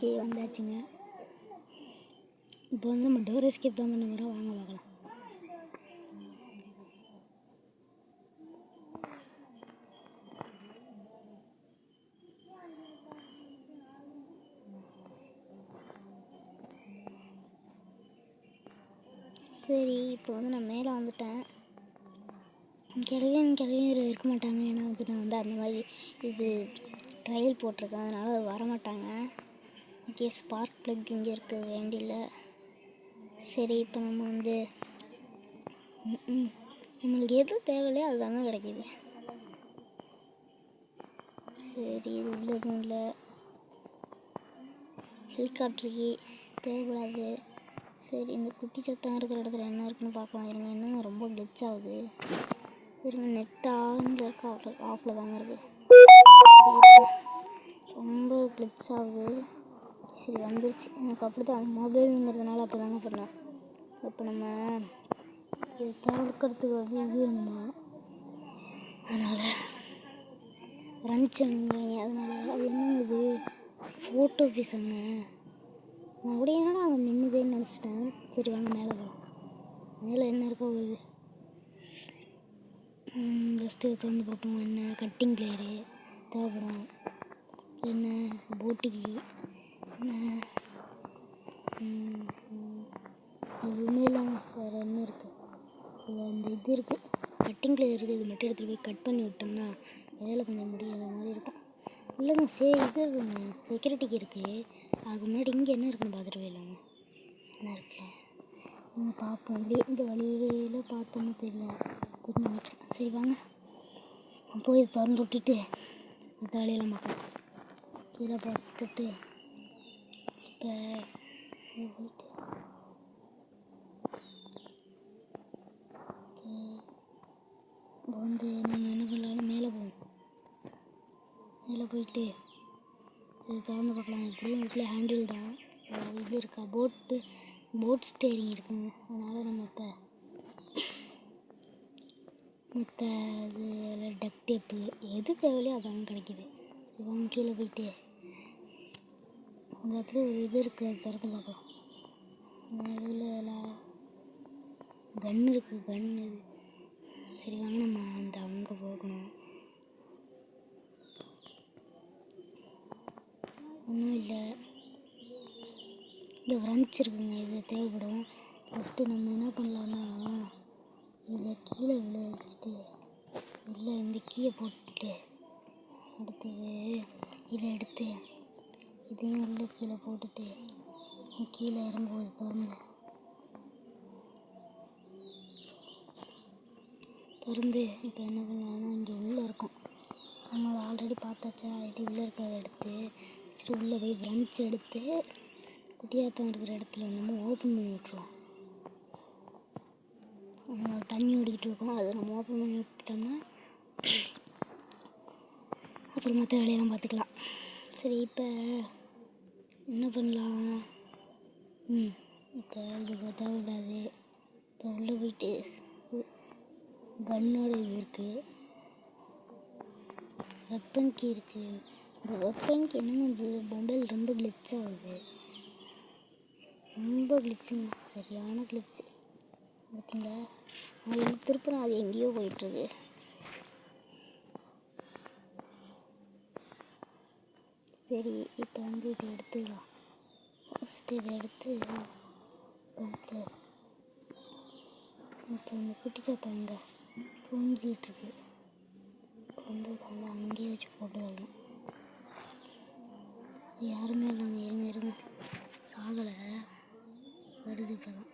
Okay வந்தாச்சுங்க. இப்போ வந்து நம்ம டோர் எஸ்கேப் தான் பண்ண போகிறோம். வாங்க பார்க்கலாம். சரி, இப்போ வந்து நான் மேலே வந்துட்டேன். கிளவியும் இருக்க மாட்டாங்க. ஏன்னா வந்து நான் வந்து அந்த மாதிரி இது ட்ரையல் போட்டிருக்கேன், அதனால் வரமாட்டாங்க. ஓகே, ஸ்பார்க் ப்ளக் இங்கே இருக்க வேண்டியில்லை. சரி, இப்போ நம்ம வந்து நம்மளுக்கு எது தேவையில்லையோ அதுதாங்க கிடைக்கிது. சரி, இது உள்ளதும் இல்லை. ஹெலிகாப்டருக்கு தேவைப்படாது. சரி, இந்த குட்டி சத்தம் இருக்கிற இடத்துல என்ன இருக்குன்னு பார்க்கலாம். இருங்க, என்னங்க ரொம்ப கிளிச் ஆகுது. இருங்க, நெட் ஆன்ல இருக்கா ஆஃபில் தாங்க இருக்குது. ரொம்ப கிளிச் ஆகுது. சரி, வந்துருச்சு. எனக்கு அப்படி தான் மொபைலுங்கிறதுனால அப்படி தாங்க பண்ணேன். இப்போ நம்ம இது திறக்கிறதுக்கு வந்து இது வேணுமா, அதனால் ரன்ச்சுங்க. அதனால் அது என்ன இது ஃபோட்டோ பீஸுங்க. நான் கூட என்னடா அங்கே நின்றுதேன்னு நினச்சிட்டேன். சரி வாங்க மேலே போகலாம். மேலே என்ன இருக்கோ இது ஃபஸ்ட்டு திறந்து பார்ப்போம். என்ன கட்டிங் பிளேயரு தேவைப்படும், என்ன போட்டிக்கு என்ன எதுவுமே இல்லைங்க. வேறு என்ன இருக்குது இதில்? அந்த இது இருக்குது, கட்டிங் பிளேயர் இருக்குது. இது மட்டும் எடுத்துகிட்டு போய் கட் பண்ணி விட்டோம்னா வேலை கொஞ்சம் முடியாத மாதிரி இருக்கும். இல்லைங்க, சரி இது இருக்குங்க, செக்யூரிட்டிக்கு இருக்குது. அதுக்கு முன்னாடி இங்கே என்ன இருக்குன்னு பார்த்துட்டு போயிடலாங்க. என்ன இருக்குது நீங்கள் பார்ப்போம். அப்படியே இந்த வழியில் பார்த்தோன்னு தெரியும். சரி வாங்க போய் இதை திறந்து விட்டுட்டு மற்ற வேலையெல்லாம் பார்க்கலாம். கீழே பார்த்துட்டு இப்போ போயிட்டு வந்து நம்ம என்ன பண்ணலாம்னு மேலே போவோம். மேலே போயிட்டு இது திறந்து பார்க்கலாம். எப்படியும் வீட்டில் ஹேண்டில் தான் இது இருக்கா, போட் ஸ்டேரிங் இருக்குங்க. அதனால் நம்ம இப்போ மற்ற இது டக் டேப்பு எது தேவையில்லையோ அதாங்க கிடைக்கிது. இவங்க கீழே போயிட்டு இந்த இடத்துல ஒரு இது இருக்குது, அது திறந்து பார்க்கலாம். இதில் எல்லாம் கன் இருக்குது, கன் இது. சரி வாங்க நம்ம அந்த அங்கே போகணும். ஒன்றும் இல்லை, இந்த ரன்ச் இருக்குங்க, இது தேவைப்படும். ஃபஸ்ட்டு நம்ம என்ன பண்ணலான்னா இதை கீழே விழ வச்சுட்டு இல்லை இந்த கீயை போட்டுட்டு அடுத்தது இதை எடுத்து இதையும் உள்ள கீழே போட்டுட்டு கீழே இறங்கும்போது திறந்து இப்போ என்ன பண்ணலாம்னா இங்கே உள்ளே இருக்கும். நம்ம அதை ஆல்ரெடி பார்த்தாச்சா. இது உள்ளே இருக்கிறத எடுத்து ஃபஸ்ட்டு உள்ளே போய் பிரஞ்ச் எடுத்து குட்டியாத்தான் இருக்கிற இடத்துல நம்ம ஓப்பன் பண்ணி விட்ருவோம். நம்ம தண்ணி ஓடிக்கிட்டு இருக்கோம், அதை நம்ம ஓப்பன் பண்ணி விட்டுட்டோம்னா அப்புறம் மற்ற வேலையெல்லாம் பார்த்துக்கலாம். சரி, இப்போ என்ன பண்ணலாம்? இப்போ இது தேவையில்லாது. இப்போ உள்ளே போயிட்டு கன்னோட இது இருக்குது, வெப்பன் கீ இருக்குது. இந்த வெப்பன் கீ என்னங்க, இது மொபைல் ரொம்ப கிளிச் ஆகுது, ரொம்ப கிளிச்சுங்க, சரியான கிளிச்சு. பார்த்தீங்களா, அது திருப்பி அது எங்கேயோ போயிட்டுருக்கு. சரி, இப்போ வந்து இதை எடுத்துக்கலாம். ஃபஸ்ட்டு இதை எடுத்து இப்போ இந்த குட்டிச்சாத்தம் இங்கே தூங்கிட்டுருக்கு. வந்து அதை அங்கேயே வச்சு போட்டு வரணும். யாருமே இல்லைங்க, இருங்க சாகலை, வருது இப்போ தான்.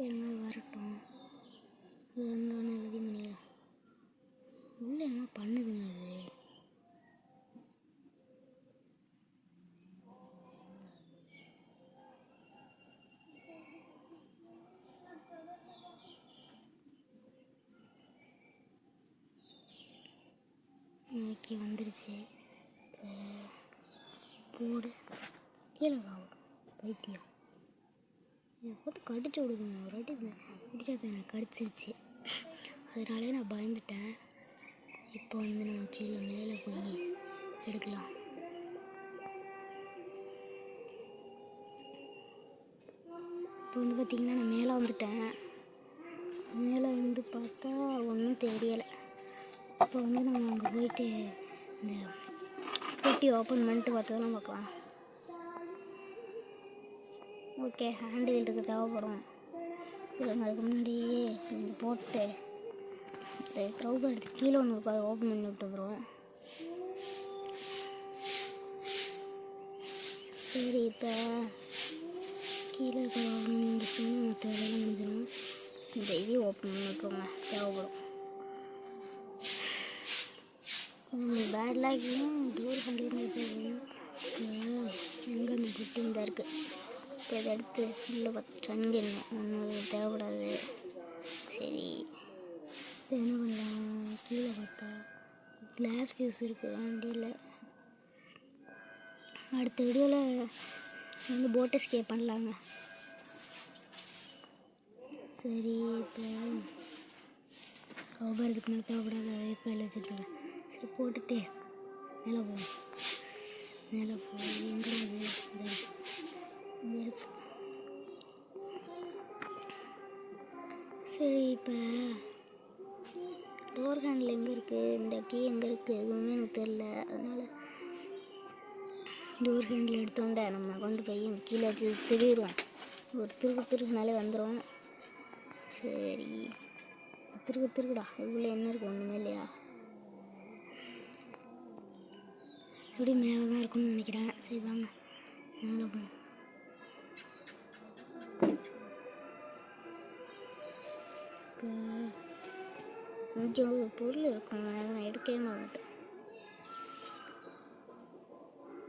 என்ன வரட்டும், இது வந்தோடனே எல்லாத்தையும் பண்ணிடலாம். உள்ளே என்ன பண்ணுதுங்க அது? ஓகே, வந்துருச்சு. போடு கீழே பைத்தியம். பார்த்து கடிச்சு விடுதுங்க. ஒரு வாட்டி பிடிச்சது எனக்கு கடிச்சிருச்சு, அதனாலே நான் பயந்துட்டேன். இப்போ வந்து நம்ம கீழே மேலே போய் எடுக்கலாம். இப்போ வந்து பார்த்திங்கன்னா நான் மேலே வந்துட்டேன். மேலே வந்து பார்த்தா ஒன்றும் தெரியலை. இப்போ வந்து நம்ம அங்கே போயிட்டு இந்த பெட்டி ஓப்பன் பண்ணிட்டு பார்த்ததெல்லாம் பார்க்கலாம். ஓகே, ஹேண்டில் இதுக்கு தேவைப்படும். அதுக்கு முன்னாடியே நீங்கள் போட்டு இந்த க்ரௌபர் எடுத்து கீழே ஒன்று இருக்கும், அதை ஓப்பன் பண்ணி விட்டு வந்துடும். சரி, இப்போ கீழே இருக்கிற ஓப்பன் பண்ணி முடிச்சுட்டோம்னா மற்ற வேலையெல்லாம் முடிஞ்சிடும். இந்த இதையும் ஓப்பன் பண்ணி விட்டுருங்க, தேவைப்படும். பேட் லாக்கையும் டோர் ஹேண்டில் எங்கே அந்த குட்டி இந்த இருக்குது. இப்போ இதை எடுத்து உள்ளே பார்த்து ஸ்டன் கன்னு ஒன்றும் தேவைப்படாது. சரி, இப்போ என்ன பண்ணலாம்? கீழே பார்த்தா கிளாஸ் ஃபியூஸ் இருக்குது வண்டியில். அடுத்த வீடியோவில் வந்து போட் எஸ்கேப் பண்ணலாங்க. சரி, இப்போ க்ரௌபர் இதுக்கு மேலே தேவைப்படாது, அதே கையில் வச்சுருக்கேன். சரி, போட்டுட்டு மேலே போய் எங்கே இருக்கு? சரி, இப்போ டோர் ஹேண்டில் எங்கே இருக்குது, இந்த கீ எங்கே இருக்குது, எதுவுமே எனக்கு தெரில. அதனால் டோர் ஹேண்டில் எடுத்தோண்டே நம்ம கொண்டு போய் கீழே வச்சு திருவிடுவோம். ஒரு திருக்குனாலே வந்துடும். சரி, திருக்குடா. இவ்வளோ என்ன இருக்குது? ஒன்றுமே இல்லையா? எப்படி மேலே தான் இருக்குன்னு நினைக்கிறேன். சரி, வாங்க மேலே போவோம். இப்போ இங்கே ஒரு பொருள் இருக்குங்க, அதை நான் எடுக்கவே மாட்டேன்.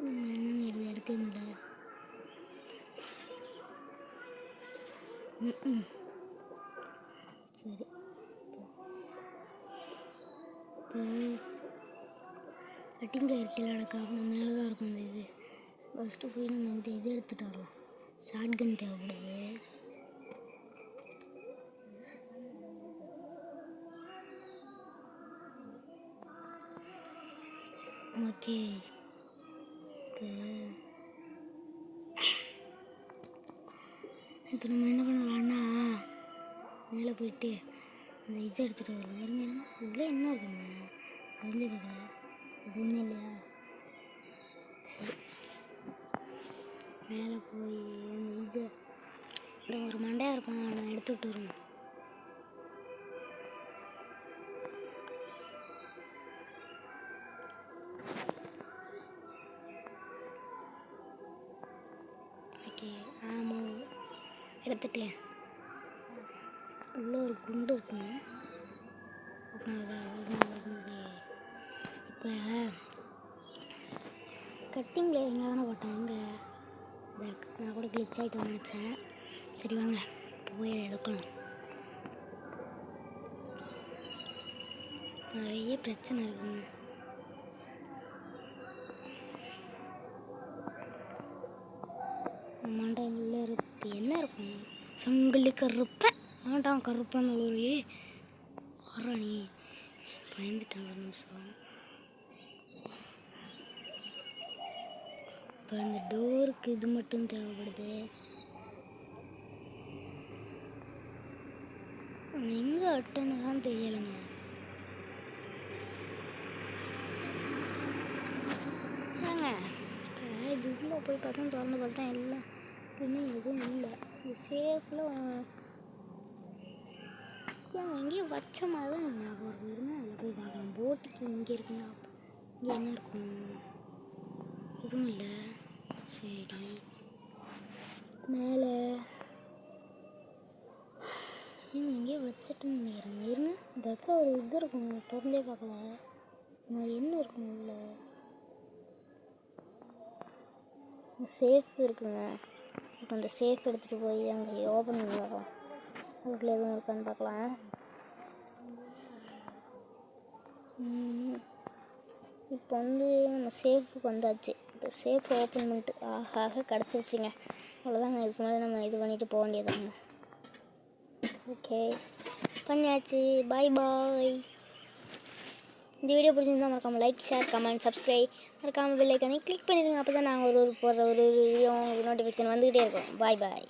என்னங்க இது எடுக்கவே முடியல. சரி, இப்போ கட்டிங் பிளேயர் கீழே நம்ம மேலே தான் இருக்கும். இந்த இது ஃபஸ்ட்டு போய் நம்ம இந்த இது எடுத்துகிட்டு வரலாம். ஷார்ட் கன் தேவைப்படுது. ஓகே, இப்போ நம்ம என்ன பண்ணலான்னா மேலே போயிட்டு அந்த இதை எடுத்துகிட்டு வரலாம். இருங்க, இவ்வளோ என்ன இருக்குங்க? கரைஞ்சி பார்க்கல, எதுவுமே இல்லையா? சரி, மேலே போய் அந்த இது இந்த ஒரு மண்டையாக இருப்பான், நான் எடுத்து விட்டு வருவேன். ஓகே, ஆமாம், எடுத்துட்டேன். உள்ளே ஒரு குண்டு இருக்குங்க. அப்புறம் இப்போ கட்டிங் பிளேயர் எங்கே தானே போட்டேன்? எங்கே இதாக இருக்குது. நான் கூட கிளிச் ஆகிட்டு நினச்சேன். சரி, வாங்க போய் அதை எடுக்கணும். நிறைய பிரச்சனை இருக்குங்க. மண்டை உள்ளே இருக்கு. என்ன இருக்கும்? சங்கிலி கருப்பேன். ஆண்டான் கருப்பான ஒரு அரணி. பயந்துட்டாங்க ஒரு நிமிஷம். இப்போ அந்த டோருக்கு இது மட்டும் தேவைப்படுது. எங்கே அட்டன்னு தான் தெரியலைங்க. ஏங்க இது உள்ளே போய் பார்த்தா திறந்து பார்த்தா எல்லாம் எதுவும் இல்லை. இது சேஃபில் எங்கேயும் வச்ச மாதிரி தான் ஞாபகம் இருக்குது. இருந்தால் அதில் போய் பார்க்கலாம். போட்டுக்கு இங்கே இருக்குன்னா இங்கே என்ன இருக்கும்? எதுவும் இல்லை. சரி, மேலே எங்கேயோ வச்சுட்டுன்னு நினைக்கிறேங்க. இருங்க, இந்த இடத்துல ஒரு இது இருக்கும், திறந்தே பார்க்கல. என்ன இருக்கும் உள்ள? சேஃப் இருக்குங்க. இப்போ அந்த சேஃப் எடுத்துகிட்டு போய் அங்கே ஓப்பன் பண்ணலாம். அதுக்குள்ளே எதுவும் இருக்கான்னு பார்க்கலாம். இப்போ வந்து நம்ம சேஃபுக்கு வந்தாச்சு. இப்போ சேஃப் ஓப்பன் பண்ணிட்டு ஆக கிடச்சிருச்சுங்க. அவ்வளோதாங்க. இதுக்கு மேலே நம்ம இது பண்ணிவிட்டு போக வேண்டியதாங்க. ஓகே, பண்ணியாச்சு. பாய் பாய். இந்த வீடியோ பிடிச்சிருந்தா மறக்காமல் லைக், ஷேர், கமெண்ட், சப்ஸ்கிரைப், மறக்காமல் பெல் ஐக்கானே கிளிக் பண்ணிடுங்க. அப்போ தான் நாங்கள் போடுற ஒரு வீடியோ உங்களுக்கு நோட்டிஃபிகேஷன் வந்துக்கிட்டே இருக்கும். பாய் பாய்.